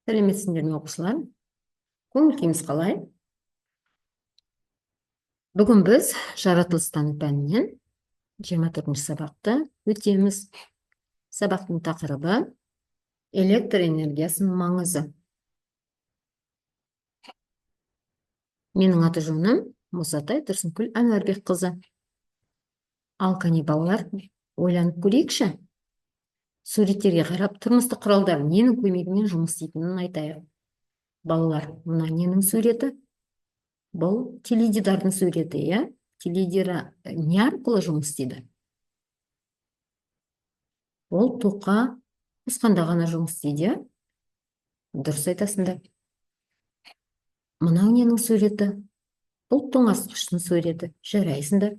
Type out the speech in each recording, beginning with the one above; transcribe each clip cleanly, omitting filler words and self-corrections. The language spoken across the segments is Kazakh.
Сәлеметсіңдер ме оқушылар? Көңіл күйіңіз қалай? Бүгін біз жаратылыстану пәнінен 24-ші сабақты өтеміз. Сабақтың тақырыбы электр энергиясының маңызы. Менің аты жөнім Мұсатай Тұрсынкүл Әнуарбекқызы. Ал қане балалар, ойланып көрейікші. Суреттерге қарап, тұрмыстық құралдар ненің көмегімен жұмыс істейтінін айтайық. Балалар, мына ненің суреті? Бұл теледидардың суреті, иә? Теледидар не арқылы жұмыс істейді? Ол тоққа қосқанда ғана жұмыс істейді, иә? Дұрыс айтасыңдар. Мынау ненің суреті? Бұл тоңазытқыштың суреті. Жарайсыңдар.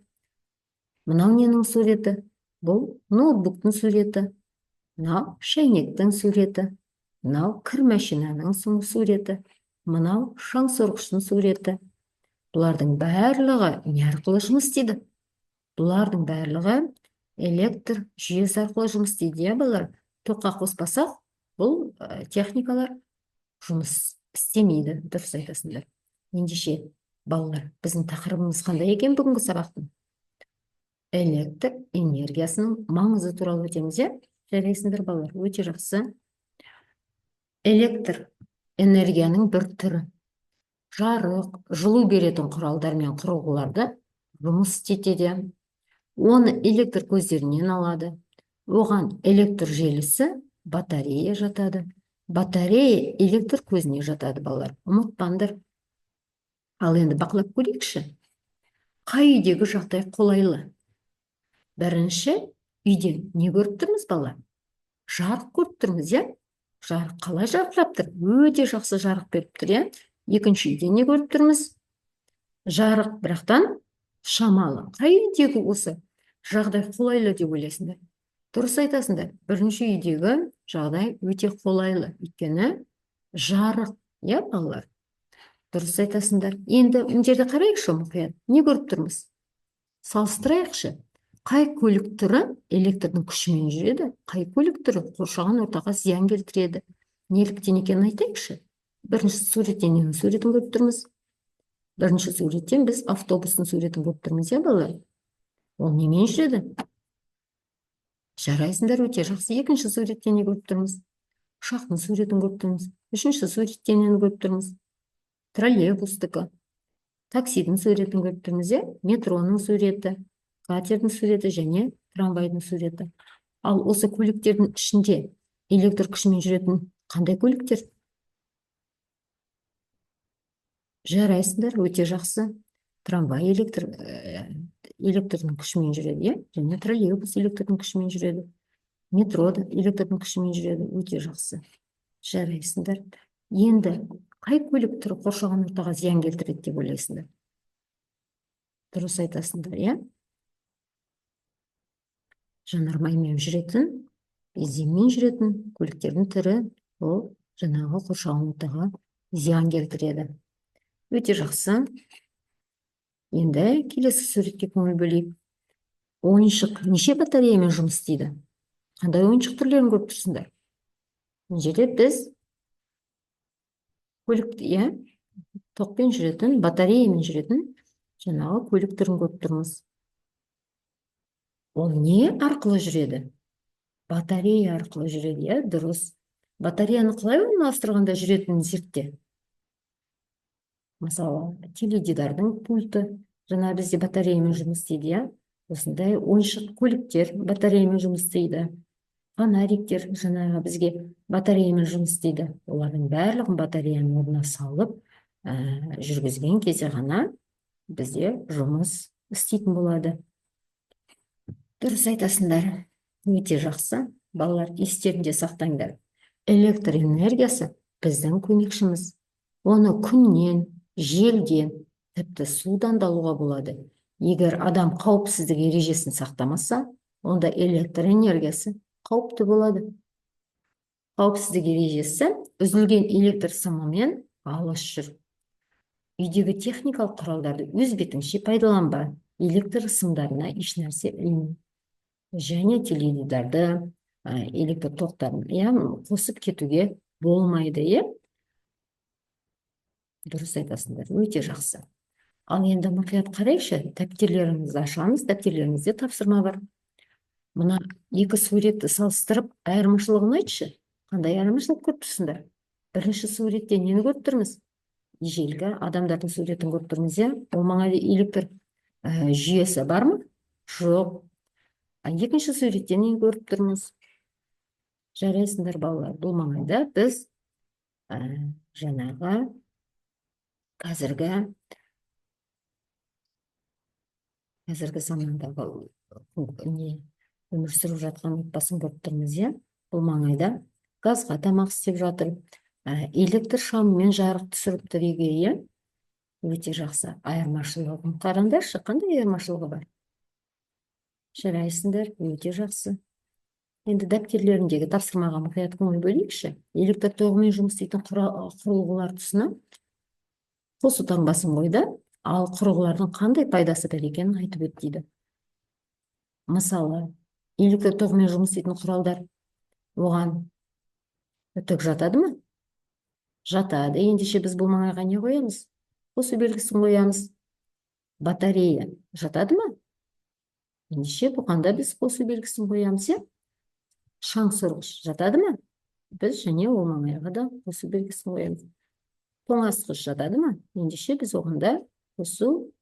Мынау ненің суреті? Бұл ноутбуктың суреті. Мынау шәйнектің суреті. Мынау кір машинаның суреті. Мынау шаң сорғыштың суреті. Бұлардың барлығы не арқылы жұмыс істейді? Бұлардың барлығы электр жүйесі арқылы жұмыс істейді, иә балалар? Тоққа қоспасақ, бұл техникалар жұмыс істемейді. Дұрыс айтасыңдар. Ендеше, балалар, біздің тақырыбымыз қандай екен бүгінгі сабақтың? Электр энергиясының маңызы туралы өтеміз, иә? Жарайсыңдар балалар, өте жақсы. Электр энергияның бір түрі. Жарық, жылу беретін құралдар мен құрылғыларды жұмыс істетеді. Оны электр көздерінен алады. Оған электр желісі батарея жатады. Батарея электр көзіне жатады, балалар. Ұмытпаңдар. Ал енді бақылап көрейікші. Қай үйдегі жағдай қолайлы? Бірінші, үйден не көріп тұрмыз, балалар? Жарық көріп тұрмыз, иә? Жарық қалай жарқырап тұр? Өте жақсы жарық беріп тұр, иә? Екінші үйде не көріп тұрмыз? Жарық, бірақтан шамалы. Қай үйдегі осы жағдай қолайлы деп ойлайсыңдар? Дұрыс айтасыңдар. Бірінші үйдегі жағдай өте қолайлы. Өйткені жарық, иә, балалар? Дұрыс айтасыңдар. Енді мына жерде қарайықшы мұқият. Не көріп тұрмыз? Салыстырайықшы. Қай көлік түрі электрдің күшімен жүреді? Қай көлік түрі қоршаған ортаға зиян келтіреді? Неліктен екенін айтайықшы. Бірінші суреттен ненің суретін көріп тұрмыз? Бірінші суреттен біз автобустың суретін көріп тұрмыз, иә, балалар? Ол немен жүреді? Жарайсыңдар, өте жақсы. Екінші суреттен не көріп тұрмыз? Ұшақтың суретін көріп тұрмыз. Үшінші суреттен нені көріп тұрмыз? Троллейбустікі. Таксидің суретін көріп тұрмыз, иә? Метроның суреті, катердің суреті және трамвайдың суреті. Ал осы көліктердің ішінде электр күшімен жүретін қандай көліктер? Жарайсыңдар, өте жақсы. Трамвай электрдің күшімен жүреді, иә? Және троллейбус электрдің күшімен жүреді. Метро да электрдің күшімен жүреді. Өте жақсы. Жарайсыңдар. Енді қай көлік түрі қоршаған ортаға зиян келтіреді деп ойлайсыңдар? Дұрыс айтасыңдар, иә? Жанармаймен жүретін, бензинмен жүретін көліктердің түрі ол жаңағы қоршаған ортаға зиян келтіреді. Өте жақсы. Енді келесі суретке көңіл бөлейік. Ойыншық неше батареямен жұмыс істейді? Қандай ойыншық түрлерін көріп тұрсыңдар? Мына жерде біз көлікті, иә, тоқпен жүретін, батареямен жүретін жаңағы көлік түрін көріп тұрмыз. Ол не арқылы жүреді? Батарея арқылы жүреді, иә, дұрыс. Батареяны қалай орналастырғанда жүретінін зертте? Мысалы, теледидардың пульті жаңа бізде батареямен жұмыс істейді, иә? Осындай ойыншық көліктер батареямен жұмыс істейді. Фонариктер жаңағы бізге батареямен жұмыс істейді. Олардың барлығын батареяның орнына салып, жүргізген кезде ғана бізде жұмыс істейтін болады. Дұрыс айтасыңдар. Өте жақсы. Балалар, естерінде сақтаңдар. Электр энергиясы біздің көмекшіміз. Оны күннен, желден, тіпті судан да алуға болады. Егер адам қауіпсіздік ережесін сақтамаса, онда электр энергиясы қауіпті болады. Қауіпсіздік ережесі үзілген электр сымымен алыс жүр. Үйдегі техникалық құралдарды өз бетіңше пайдаланба. Электр сымдарына ешнәрсе ілме. Және теледидарды, электр тоқтарын қосып кетуге болмайды, иә? Дұрыс айтасыңдар, өте жақсы. Ал енді мұқият қарайықшы, дәптерлеріңізді ашамыз, дәптерлеріңізде тапсырма бар. Мына екі суретті салыстырып, айырмашылығын айтшы. Қандай айырмашылық көріп тұрсыңдар? Бірінші суретте нені көріп тұрмыз? Ежелгі адамдардың суретін көріп тұрмыз, иә? Ол маңайда электр жүйесі бар ма? Жоқ. Екінші суретте нені көріп тұрмыз? Жарайсыңдар балалар, бұл маңайда біз жаңағы қазіргі замандағы өмір сүріп жатқан отбасын көріп тұрмыз, иә? Бұл маңайда газға тамақ істеп жатыр, электр шамымен жарық түсіріп тұр үйге, иә? Өте жақсы. Айырмашылығын қараңдаршы, қандай айырмашылығы бар? Жарайсыңдар, өте жақсы. Енді дәптерлеріндегі тапсырмаға мұқият көңіл бөлейікші. Электр тоғымен жұмыс істейтін құрылғылар тұсына қосу таңбасын қойды, ал құрылғылардың қандай пайдасы бар екенін айтып өт дейді. Мысалы, электр тоғымен жұмыс істейтін құралдар оған үтік жатады ма? Жатады. Ендеше біз бұл маңайға не қоямыз? Қосу белгісін қоямыз. Батарея жатады ма? Ендеше бұқанда біз қосу белгісін қоямыз, иә? Шаң сорғыш жатады ма? Біз және ол маңайға да қосу белгісін қоямыз. Тоңазытқыш жатады ма? Ендеше біз оғанда қосу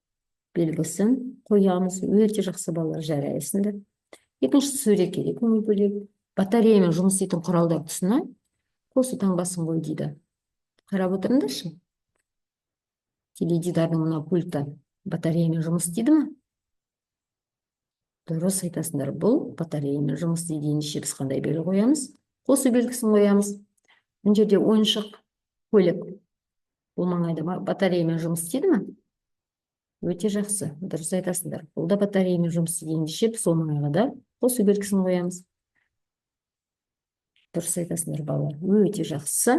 белгісін қоямыз. Өте жақсы балалар, жарайсыңдар. Екінші суретке де көңіл бөлейік. Батареямен жұмыс істейтін құралдар тұсына қосу таңбасын қой дейді. Қарап отырыңдаршы. Теледидардың мына пульті батареямен жұмыс істейді ме? Дұрыс айтасыңдар, бұл батареямен жұмыс істейді. Ендеше біз қандай белгі қоямыз? Қосу белгісін қоямыз. Мына жерде ойыншық көлік. Бұл маңайда батареямен жұмыс істейді ме? Өте жақсы, дұрыс айтасыңдар. Бұл да батареямен жұмыс істейді. Ендеше біз ол маңайға да қосу белгісін қоямыз. Дұрыс айтасыңдар балалар, өте жақсы.